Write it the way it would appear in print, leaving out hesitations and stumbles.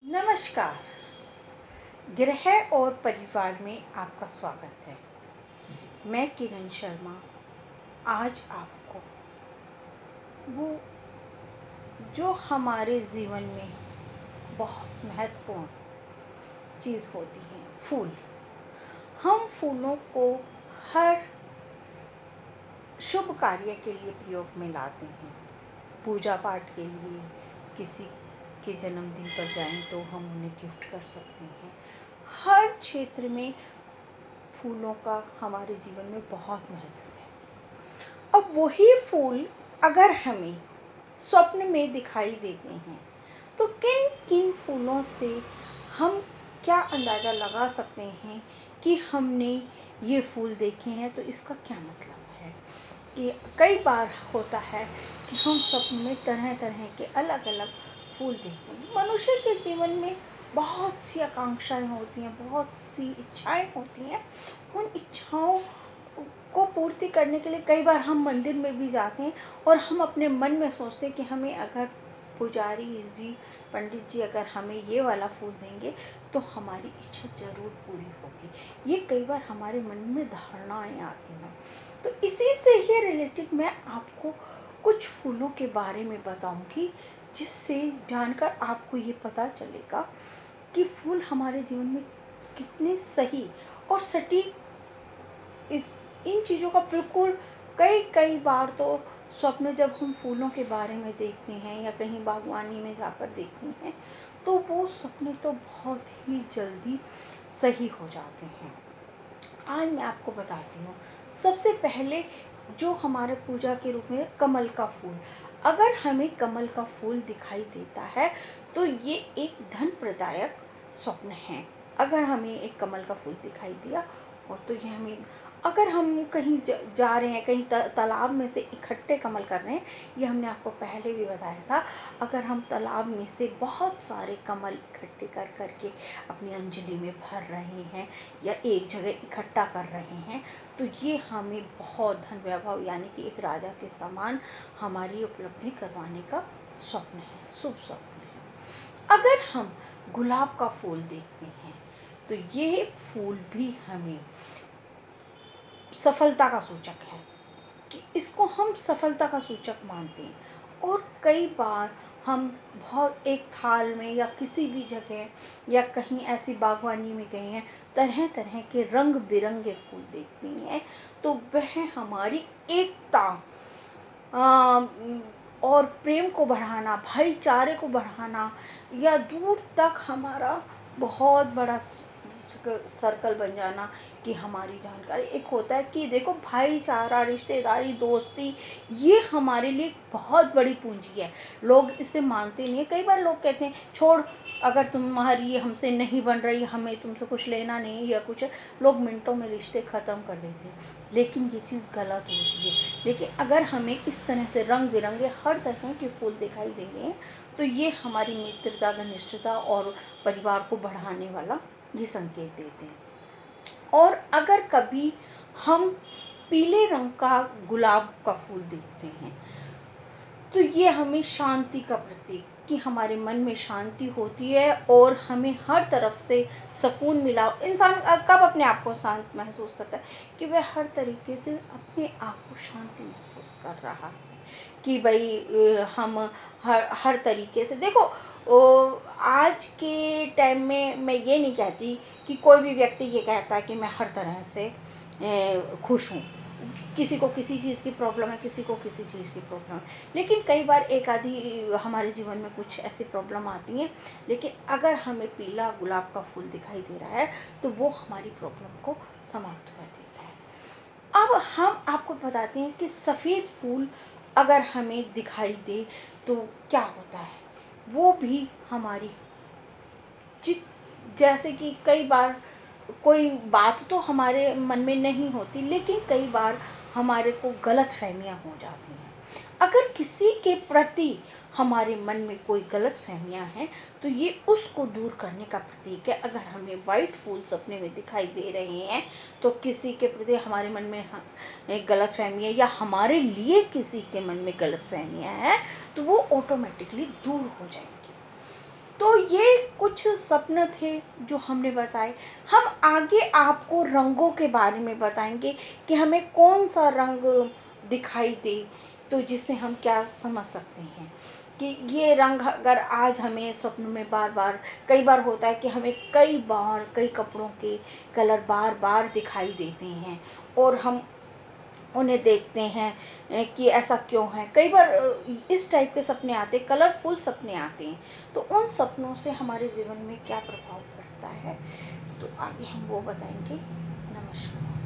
नमस्कार। गृह और परिवार में आपका स्वागत है। मैं किरण शर्मा आज आपको वो जो हमारे जीवन में बहुत महत्वपूर्ण चीज़ होती है, फूल। हम फूलों को हर शुभ कार्य के लिए प्रयोग में लाते हैं। पूजा पाठ के लिए, किसी के जन्मदिन पर जाएं तो हम उन्हें गिफ्ट कर सकते हैं। हर क्षेत्र में फूलों का हमारे जीवन में बहुत महत्व है। अब वही फूल अगर हमें स्वप्न में दिखाई देते हैं तो किन किन फूलों से हम क्या अंदाज़ा लगा सकते हैं कि हमने ये फूल देखे हैं, तो इसका क्या मतलब है। कि कई बार होता है कि हम स्वप्न में तरह तरह के अलग अलग फूल देखते हैं। मनुष्य के जीवन में बहुत सी आकांक्षाएं होती हैं, बहुत सी इच्छाएं होती हैं। उन इच्छाओं को पूर्ति करने के लिए कई बार हम मंदिर में भी जाते हैं और हम अपने मन में सोचते हैं कि हमें अगर पुजारी जी, पंडित जी अगर हमें ये वाला फूल देंगे तो हमारी इच्छा जरूर पूरी होगी। ये कई बार हमारे मन में धारणाएं आती हैं। तो इसी से ही रिलेटेड मैं आपको कुछ फूलों के बारे में बताऊंगी, जिससे जानकर आपको ये पता चलेगा कि फूल हमारे जीवन में कितने सही और सटीक इन चीज़ों का बिल्कुल कई बार तो स्वप्न जब हम फूलों के बारे में देखते हैं या कहीं बागवानी में जाकर देखते हैं तो वो सपने तो बहुत ही जल्दी सही हो जाते हैं। आज मैं आपको बताती हूँ। सबसे पहले जो हमारे पूजा के रूप में कमल का फूल, अगर हमें कमल का फूल दिखाई देता है तो ये एक धन प्रदायक स्वप्न है। अगर हमें एक कमल का फूल दिखाई दिया और तो ये हमें, अगर हम कहीं जा रहे हैं, कहीं तालाब में से इकट्ठे कमल कर रहे हैं, ये हमने आपको पहले भी बताया था। अगर हम तालाब में से बहुत सारे कमल इकट्ठे कर करके अपनी अंजलि में भर रहे हैं या एक जगह इकट्ठा कर रहे हैं तो ये हमें बहुत धन वैभव यानी कि एक राजा के समान हमारी उपलब्धि करवाने का स्वप्न है, शुभ स्वप्न है। अगर हम गुलाब का फूल देखते हैं तो ये फूल भी हमें सफलता का सूचक है, कि इसको हम सफलता का सूचक मानते हैं। और कई बार हम बहुत एक थाल में या किसी भी जगह या कहीं ऐसी बागवानी में गए हैं, तरह तरह के रंग बिरंगे फूल देखते हैं तो वह हमारी एकता और प्रेम को बढ़ाना, भाईचारे को बढ़ाना या दूर तक हमारा बहुत बड़ा सर्कल बन जाना कि हमारी जानकारी एक होता है कि देखो भाईचारा, रिश्तेदारी, दोस्ती, ये हमारे लिए बहुत बड़ी पूंजी है। लोग इसे मानते नहीं है। कई बार लोग कहते हैं छोड़, अगर तुम्हारी हमसे नहीं बन रही, हमें तुमसे कुछ लेना नहीं या कुछ, लोग मिनटों में रिश्ते ख़त्म कर देते हैं। लेकिन ये चीज़ गलत होती है। लेकिन अगर हमें इस तरह से रंग बिरंगे हर तरह के फूल दिखाई देंगे तो ये हमारी मित्रता, घनिष्ठता और परिवार को बढ़ाने वाला ये संकेत देते हैं। और अगर कभी हम पीले रंग का गुलाब का फूल देखते हैं तो ये हमें शांति का प्रतीक, कि हमारे मन में शांति होती है और हमें हर तरफ से सुकून मिला। इंसान कब अपने आप को शांत महसूस करता है कि वह हर तरीके से अपने आप को शांति महसूस कर रहा है। कि भाई हम हर तरीके से देखो, आज के टाइम में मैं ये नहीं कहती कि कोई भी व्यक्ति ये कहता है कि मैं हर तरह से खुश हूँ। किसी को किसी चीज़ की प्रॉब्लम है, किसी को किसी चीज़ की प्रॉब्लम है। लेकिन कई बार एक आधी हमारे जीवन में कुछ ऐसी प्रॉब्लम आती हैं, लेकिन अगर हमें पीला गुलाब का फूल दिखाई दे रहा है तो वो हमारी प्रॉब्लम को समाप्त कर देता है। अब हम आपको बताते हैं कि सफ़ेद फूल अगर हमें दिखाई दे तो क्या होता है। वो भी हमारी चित, जैसे कि कई बार कोई बात तो हमारे मन में नहीं होती, लेकिन कई बार हमारे को गलत फहमियाँ हो जाती हैं। अगर किसी के प्रति हमारे मन में कोई गलत फहमियाँ हैं तो ये उसको दूर करने का प्रतीक है। अगर हमें वाइट फूल सपने में दिखाई दे रहे हैं तो किसी के प्रति हमारे मन में गलत फहमियाँ या हमारे लिए किसी के मन में गलत फहमियाँ हैं तो वो ऑटोमेटिकली दूर हो जाएंगी। तो ये कुछ सपने थे जो हमने बताए। हम आगे आपको रंगों के बारे में बताएंगे कि हमें कौन सा रंग दिखाई दे, तो जिससे हम क्या समझ सकते हैं कि ये रंग अगर आज हमें स्वप्न में बार बार, कई बार होता है कि हमें कई बार कई कपड़ों के कलर बार बार दिखाई देते हैं और हम उन्हें देखते हैं कि ऐसा क्यों है। कई बार इस टाइप के सपने आते हैं, कलरफुल सपने आते हैं। तो उन सपनों से हमारे जीवन में क्या प्रभाव पड़ता है, तो आगे हम वो बताएंगे। नमस्कार।